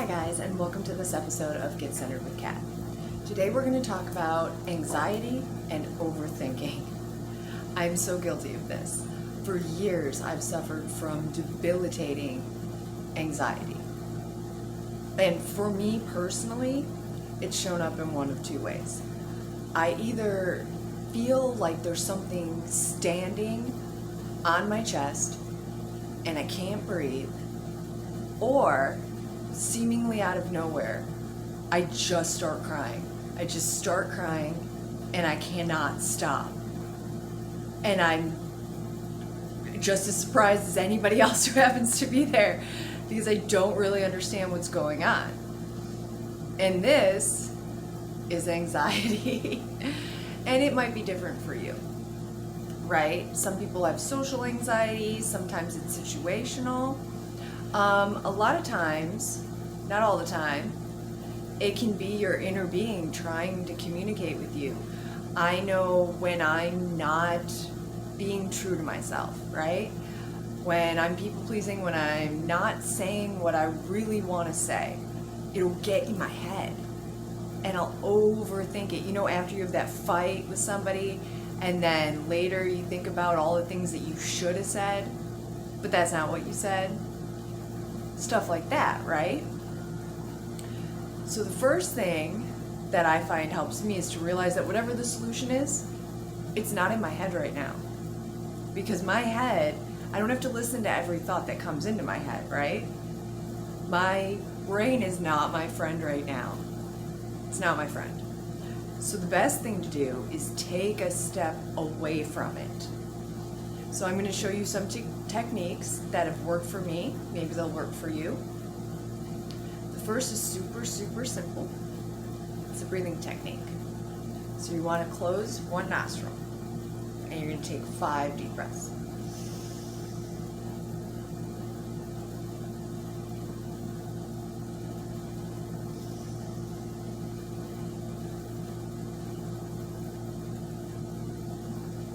Hi guys, and welcome to this episode of Get Centered with Kat. Today we're going to talk about anxiety and overthinking. I'm so guilty of this. For years I've suffered from debilitating anxiety. And for me personally, it's shown up in one of two ways. I either feel like there's something standing on my chest and I can't breathe, or seemingly out of nowhere, I just start crying. I just start crying and I cannot stop. And I'm just as surprised as anybody else who happens to be there because I don't really understand what's going on. And this is anxiety. And it might be different for you, right? Some people have social anxiety, sometimes it's situational. A lot of times, not all the time, it can be your inner being trying to communicate with you. I know when I'm not being true to myself, right? When I'm people pleasing, when I'm not saying what I really want to say, it'll get in my head and I'll overthink it. You know, after you have that fight with somebody and then later you think about all the things that you should have said, but that's not what you said. Stuff like that, right? So the first thing that I find helps me is to realize that whatever the solution is, it's not in my head right now. Because my head, I don't have to listen to every thought that comes into my head, right? My brain is not my friend right now. It's not my friend. So the best thing to do is take a step away from it. So I'm going to show you some techniques that have worked for me. Maybe they'll work for you. The first is super simple. It's a breathing technique. So you want to close one nostril and you're going to take 5 deep breaths.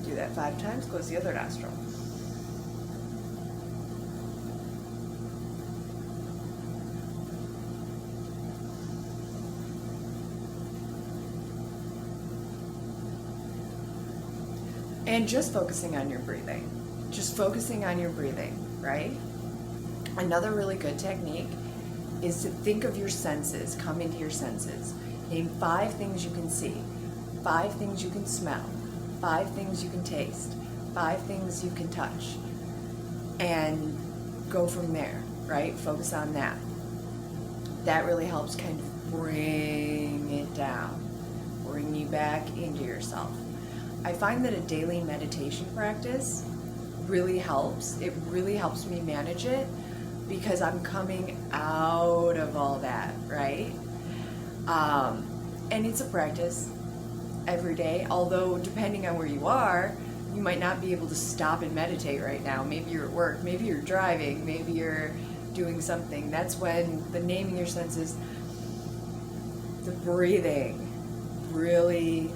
Do that 5 times, close the other nostril. And just focusing on your breathing. Just focusing on your breathing, right? Another really good technique is to think of your senses, come into your senses. Name 5 things you can see, 5 things you can smell, 5 things you can taste, 5 things you can touch, and go from there, right? Focus on that. That really helps kind of bring it down, bring you back into yourself. I find that a daily meditation practice really helps. It really helps me manage it because I'm coming out of all that, right? And it's a practice every day, although depending on where you are, you might not be able to stop and meditate right now. Maybe you're at work, maybe you're driving, maybe you're doing something. That's when the naming your senses, the breathing really,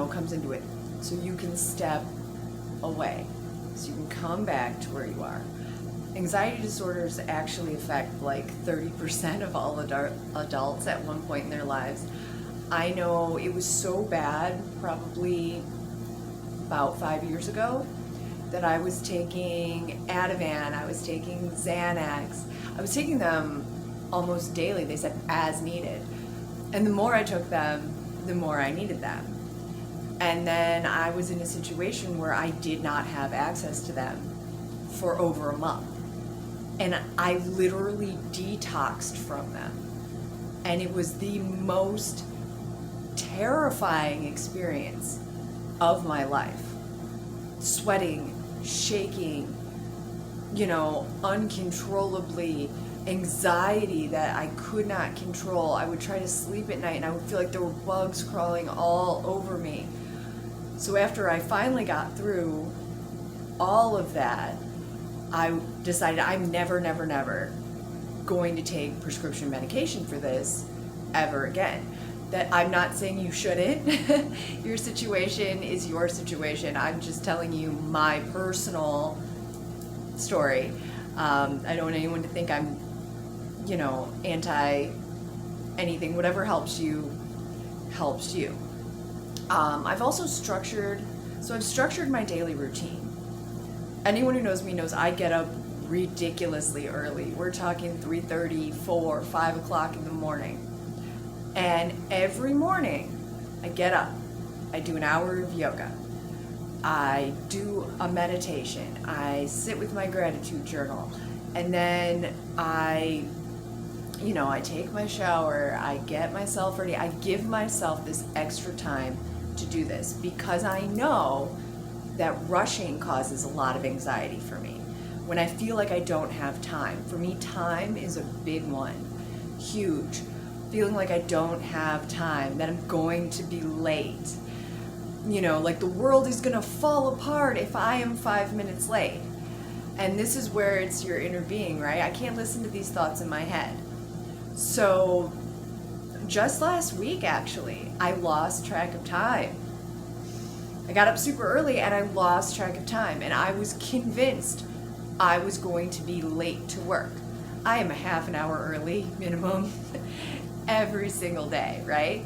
comes into it. So you can step away. So you can come back to where you are. Anxiety disorders actually affect like 30% of all adults at one point in their lives. I know it was so bad probably about 5 years ago that I was taking Ativan, I was taking Xanax. I was taking them almost daily. They said as needed. And the more I took them, the more I needed them. And then I was in a situation where I did not have access to them for over a month. And I literally detoxed from them. And it was the most terrifying experience of my life. Sweating, shaking, uncontrollably, anxiety that I could not control. I would try to sleep at night and I would feel like there were bugs crawling all over me. So after I finally got through all of that, I decided I'm never going to take prescription medication for this ever again. That I'm not saying you shouldn't. Your situation is your situation. I'm just telling you my personal story. I don't want anyone to think I'm anti anything, whatever helps you, helps you. I've also structured my daily routine. Anyone who knows me knows I get up ridiculously early. We're talking 3:30, 4, 5 o'clock in the morning. And every morning I get up, I do an hour of yoga, I do a meditation, I sit with my gratitude journal, and then I take my shower, I get myself ready, I give myself this extra time to do this because I know that rushing causes a lot of anxiety for me. When I feel like I don't have time, for me, time is a big one, huge. Feeling like I don't have time, that I'm going to be late. Like the world is gonna fall apart if I am 5 minutes late. And this is where it's your inner being, right? I can't listen to these thoughts in my head. So just last week, actually, I lost track of time. I got up super early and I lost track of time, and I was convinced I was going to be late to work. I am a half an hour early minimum every single day, right?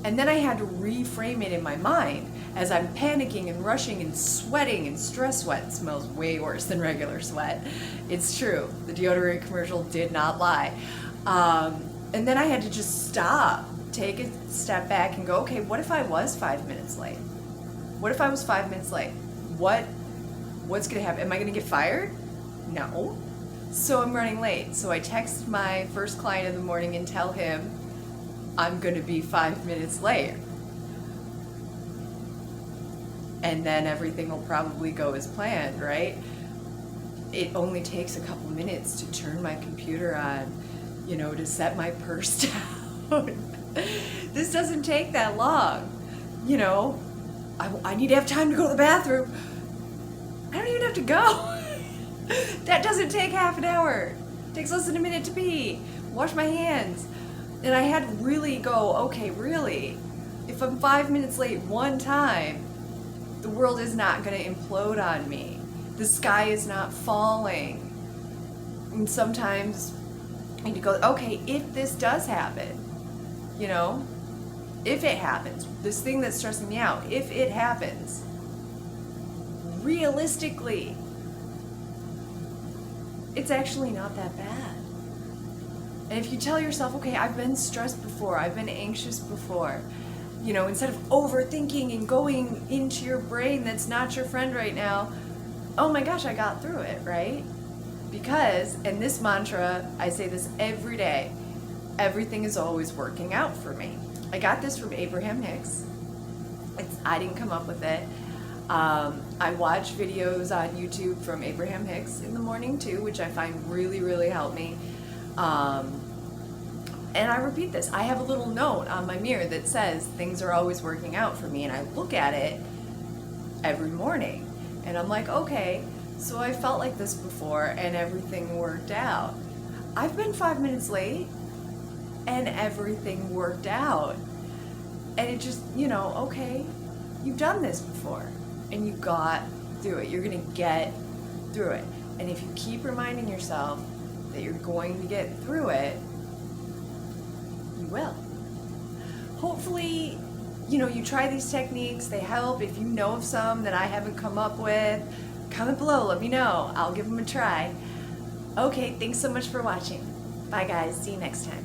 And then I had to reframe it in my mind as I'm panicking and rushing and sweating, and stress sweat smells way worse than regular sweat. It's true. The deodorant commercial did not lie. And then I had to just stop, take a step back and go, okay, what if I was 5 minutes late? What if I was 5 minutes late? What's gonna happen? Am I gonna get fired? No. So I'm running late. So I text my first client in the morning and tell him I'm gonna be 5 minutes late. And then everything will probably go as planned, right? It only takes a couple minutes to turn my computer on, to set my purse down. This doesn't take that long. I need to have time to go to the bathroom. I don't even have to go. That doesn't take half an hour. It takes less than a minute to pee, wash my hands. And I had to really go, okay, really, if I'm 5 minutes late one time, the world is not going to implode on me. The sky is not falling. And sometimes I need to go, okay, if this does happen, if it happens, this thing that's stressing me out, if it happens, realistically, it's actually not that bad. And if you tell yourself, okay, I've been stressed before, I've been anxious before, instead of overthinking and going into your brain that's not your friend right now, oh my gosh, I got through it, right? Because, and this mantra, I say this every day, everything is always working out for me. I got this from Abraham Hicks. I didn't come up with it. I watch videos on YouTube from Abraham Hicks in the morning too, which I find really, really help me. And I repeat this. I have a little note on my mirror that says things are always working out for me, and I look at it every morning and I'm like, okay, so I felt like this before and everything worked out. I've been 5 minutes late and everything worked out. And it just, okay, you've done this before and you got through it. You're going to get through it. And if you keep reminding yourself that you're going to get through it, you will. Hopefully, you try these techniques, they help. If you know of some that I haven't come up with, comment below, let me know. I'll give them a try. Okay, thanks so much for watching. Bye guys, see you next time.